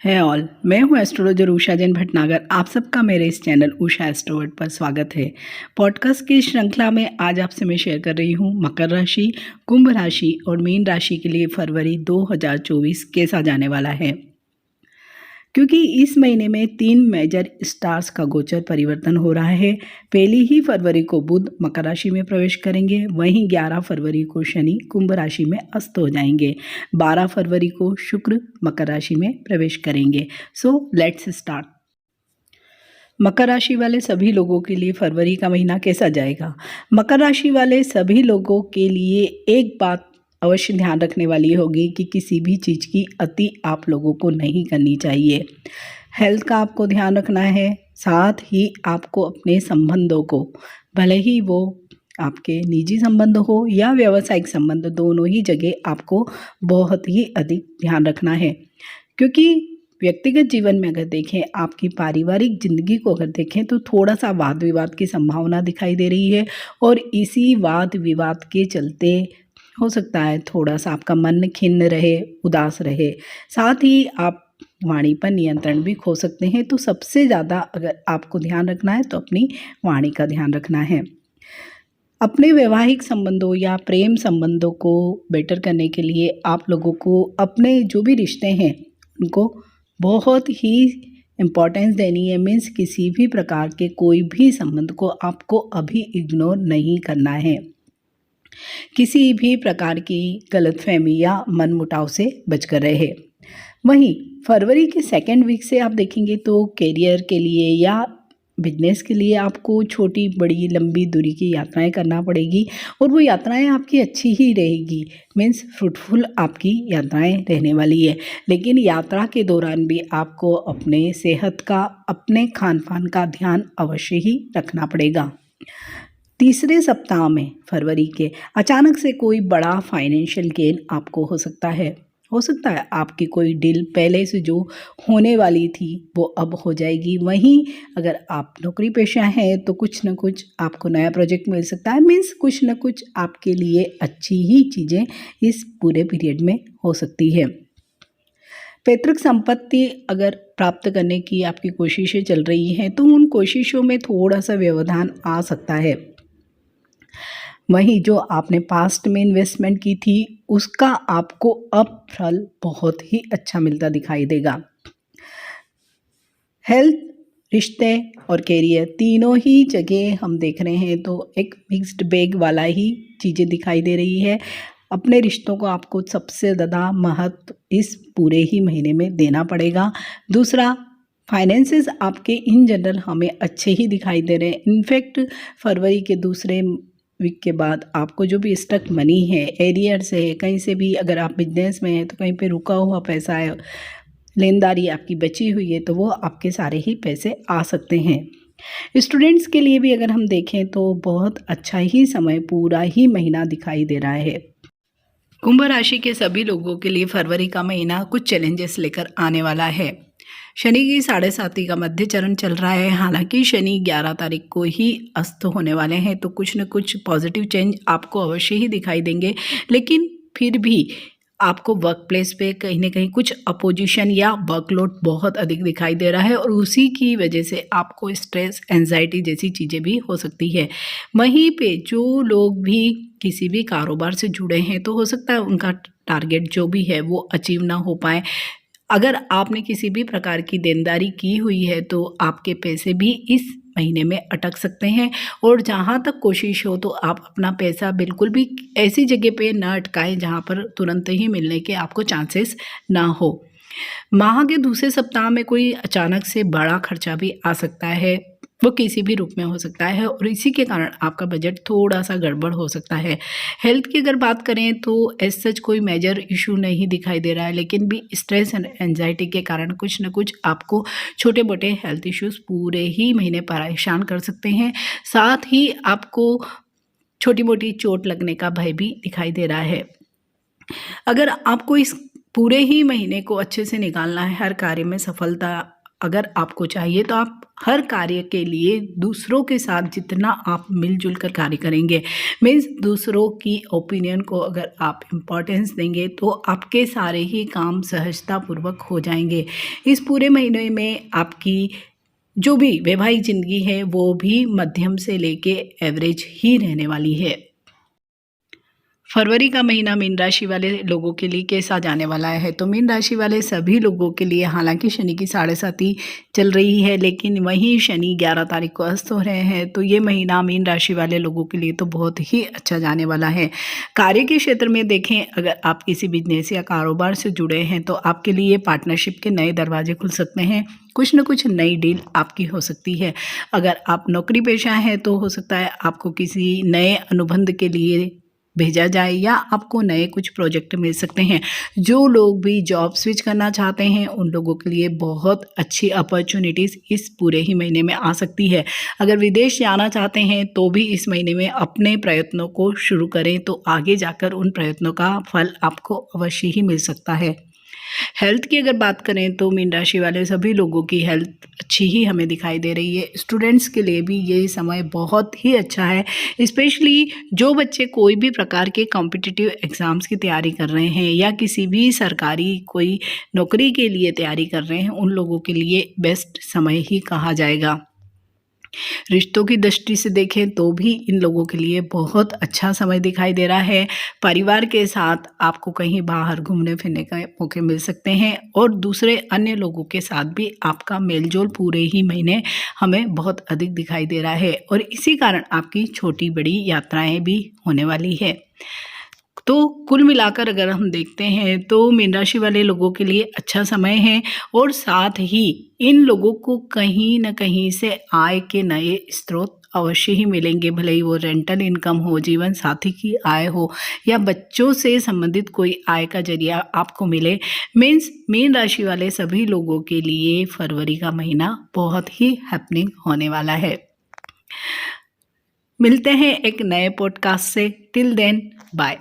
है ऑल। मैं हूं एस्ट्रोलॉजर उषा जैन भटनागर। आप सबका मेरे इस चैनल उषा एस्ट्रोवर्ड पर स्वागत है। पॉडकास्ट की श्रृंखला में आज आपसे मैं शेयर कर रही हूं मकर राशि, कुंभ राशि और मीन राशि के लिए फरवरी 2024 कैसा जाने वाला है। क्योंकि इस महीने में 3 मेजर स्टार्स का गोचर परिवर्तन हो रहा है। पहली ही फरवरी को बुध मकर राशि में प्रवेश करेंगे, वहीं 11 फरवरी को शनि कुंभ राशि में अस्त हो जाएंगे। 12 फरवरी को शुक्र मकर राशि में प्रवेश करेंगे। So let's start. मकर राशि वाले सभी लोगों के लिए फरवरी का महीना कैसा जाएगा। मकर राशि वाले सभी लोगों के लिए एक बात अवश्य ध्यान रखने वाली होगी कि किसी भी चीज़ की अति आप लोगों को नहीं करनी चाहिए। हेल्थ का आपको ध्यान रखना है, साथ ही आपको अपने संबंधों को, भले ही वो आपके निजी संबंध हो या व्यावसायिक संबंध, दोनों ही जगह आपको बहुत ही अधिक ध्यान रखना है। क्योंकि व्यक्तिगत जीवन में अगर देखें, आपकी पारिवारिक जिंदगी को अगर देखें तो थोड़ा सा वाद विवाद की संभावना दिखाई दे रही है और इसी वाद विवाद के चलते हो सकता है थोड़ा सा आपका मन खिन्न रहे, उदास रहे। साथ ही आप वाणी पर नियंत्रण भी खो सकते हैं। तो सबसे ज़्यादा अगर आपको ध्यान रखना है तो अपनी वाणी का ध्यान रखना है। अपने वैवाहिक संबंधों या प्रेम संबंधों को बेटर करने के लिए आप लोगों को अपने जो भी रिश्ते हैं उनको बहुत ही इम्पोर्टेंस देनी है। मीन्स किसी भी प्रकार के कोई भी संबंध को आपको अभी इग्नोर नहीं करना है। किसी भी प्रकार की गलतफहमी या मनमुटाव से बचकर रहे। वहीं फरवरी के सेकेंड वीक से आप देखेंगे तो करियर के लिए या बिजनेस के लिए आपको छोटी बड़ी लंबी दूरी की यात्राएं करना पड़ेगी और वो यात्राएं आपकी अच्छी ही रहेगी। मीन्स फ्रूटफुल आपकी यात्राएं रहने वाली है। लेकिन यात्रा के दौरान भी आपको अपने सेहत का, अपने खान पान का ध्यान अवश्य ही रखना पड़ेगा। तीसरे सप्ताह में फरवरी के अचानक से कोई बड़ा फाइनेंशियल गेन आपको हो सकता है। आपकी कोई डील पहले से जो होने वाली थी वो अब हो जाएगी। वहीं अगर आप नौकरी पेशा हैं तो कुछ न कुछ आपको नया प्रोजेक्ट मिल सकता है। मीन्स कुछ न कुछ आपके लिए अच्छी ही चीज़ें इस पूरे पीरियड में हो सकती है। पैतृक संपत्ति अगर प्राप्त करने की आपकी कोशिशें चल रही हैं तो उन कोशिशों में थोड़ा सा व्यवधान आ सकता है। वहीं जो आपने पास्ट में इन्वेस्टमेंट की थी उसका आपको अब फल बहुत ही अच्छा मिलता दिखाई देगा। हेल्थ, रिश्ते और कैरियर तीनों ही जगह हम देख रहे हैं तो एक मिक्स्ड बैग वाला ही चीज़ें दिखाई दे रही है। अपने रिश्तों को आपको सबसे ज़्यादा महत्व इस पूरे ही महीने में देना पड़ेगा। दूसरा, फाइनेंसेस आपके इन जनरल हमें अच्छे ही दिखाई दे रहे हैं। इनफैक्ट फरवरी के दूसरे वीक के बाद आपको जो भी स्टक मनी है, एरियर्स है, कहीं से भी अगर आप बिजनेस में हैं तो कहीं पे रुका हुआ पैसा है, लेनदारी आपकी बची हुई है तो वो आपके सारे ही पैसे आ सकते हैं। स्टूडेंट्स के लिए भी अगर हम देखें तो बहुत अच्छा ही समय, पूरा ही महीना दिखाई दे रहा है। कुंभ राशि के सभी लोगों के लिए फरवरी का महीना कुछ चैलेंजेस लेकर आने वाला है। शनि की 7.5 का मध्य चरण चल रहा है। हालांकि शनि 11 तारीख को ही अस्त होने वाले हैं तो कुछ न कुछ पॉजिटिव चेंज आपको अवश्य ही दिखाई देंगे। लेकिन फिर भी आपको वर्क प्लेस पे कहीं ना कहीं कुछ अपोजिशन या वर्कलोड बहुत अधिक दिखाई दे रहा है और उसी की वजह से आपको स्ट्रेस, एंजाइटी जैसी चीज़ें भी हो सकती है। वहीं पे जो लोग भी किसी भी कारोबार से जुड़े हैं तो हो सकता है उनका टारगेट जो भी है वो अचीव ना हो पाए। अगर आपने किसी भी प्रकार की देनदारी की हुई है तो आपके पैसे भी इस महीने में अटक सकते हैं। और जहाँ तक कोशिश हो तो आप अपना पैसा बिल्कुल भी ऐसी जगह पे ना अटकाएं जहाँ पर तुरंत ही मिलने के आपको चांसेस ना हो। माह के दूसरे सप्ताह में कोई अचानक से बड़ा खर्चा भी आ सकता है, वो किसी भी रूप में हो सकता है और इसी के कारण आपका बजट थोड़ा सा गड़बड़ हो सकता है। हेल्थ की अगर बात करें तो एज सच कोई मेजर इशू नहीं दिखाई दे रहा है, लेकिन भी स्ट्रेस एंड एंजाइटी के कारण कुछ न कुछ आपको छोटे मोटे हेल्थ इश्यूज पूरे ही महीने परेशान कर सकते हैं। साथ ही आपको छोटी मोटी चोट लगने का भय भी दिखाई दे रहा है। अगर आपको इस पूरे ही महीने को अच्छे से निकालना है, हर कार्य में सफलता अगर आपको चाहिए तो आप हर कार्य के लिए दूसरों के साथ जितना आप मिलजुल कर कार्य करेंगे, मीन्स दूसरों की ओपिनियन को अगर आप इम्पोर्टेंस देंगे तो आपके सारे ही काम सहजतापूर्वक हो जाएंगे। इस पूरे महीने में आपकी जो भी वैवाहिक ज़िंदगी है वो भी मध्यम से लेके एवरेज ही रहने वाली है। फरवरी का महीना मीन राशि वाले लोगों के लिए कैसा जाने वाला है? तो मीन राशि वाले सभी लोगों के लिए हालांकि शनि की 7.5 चल रही है, लेकिन वहीं शनि 11 तारीख को अस्त हो रहे हैं, तो ये महीना मीन राशि वाले लोगों के लिए तो बहुत ही अच्छा जाने वाला है। कार्य के क्षेत्र में देखें, अगर आप किसी बिजनेस या कारोबार से जुड़े हैं तो आपके लिए पार्टनरशिप के नए दरवाजे खुल सकते हैं। कुछ न कुछ नई डील आपकी हो सकती है। अगर आप नौकरी पेशा हैं तो हो सकता है आपको किसी नए अनुबंध के लिए भेजा जाए या आपको नए कुछ प्रोजेक्ट मिल सकते हैं। जो लोग भी जॉब स्विच करना चाहते हैं उन लोगों के लिए बहुत अच्छी अपॉर्चुनिटीज़ इस पूरे ही महीने में आ सकती है। अगर विदेश जाना चाहते हैं तो भी इस महीने में अपने प्रयत्नों को शुरू करें, तो आगे जाकर उन प्रयत्नों का फल आपको अवश्य ही मिल सकता है। हेल्थ की अगर बात करें तो मीन राशि वाले सभी लोगों की हेल्थ अच्छी ही हमें दिखाई दे रही है। स्टूडेंट्स के लिए भी ये समय बहुत ही अच्छा है, स्पेशली जो बच्चे कोई भी प्रकार के कॉम्पिटिटिव एग्ज़ाम्स की तैयारी कर रहे हैं या किसी भी सरकारी कोई नौकरी के लिए तैयारी कर रहे हैं, उन लोगों के लिए बेस्ट समय ही कहा जाएगा। रिश्तों की दृष्टि से देखें तो भी इन लोगों के लिए बहुत अच्छा समय दिखाई दे रहा है। परिवार के साथ आपको कहीं बाहर घूमने फिरने का मौके मिल सकते हैं और दूसरे अन्य लोगों के साथ भी आपका मेलजोल पूरे ही महीने हमें बहुत अधिक दिखाई दे रहा है और इसी कारण आपकी छोटी बड़ी यात्राएं भी होने वाली है। तो कुल मिलाकर अगर हम देखते हैं तो मीन राशि वाले लोगों के लिए अच्छा समय है और साथ ही इन लोगों को कहीं न कहीं से आय के नए स्रोत अवश्य ही मिलेंगे, भले ही वो रेंटल इनकम हो, जीवन साथी की आय हो या बच्चों से संबंधित कोई आय का जरिया आपको मिले। मीन्स मीन राशि वाले सभी लोगों के लिए फरवरी का महीना बहुत ही हैपनिंग होने वाला है। मिलते हैं एक नए पॉडकास्ट से। Till then bye.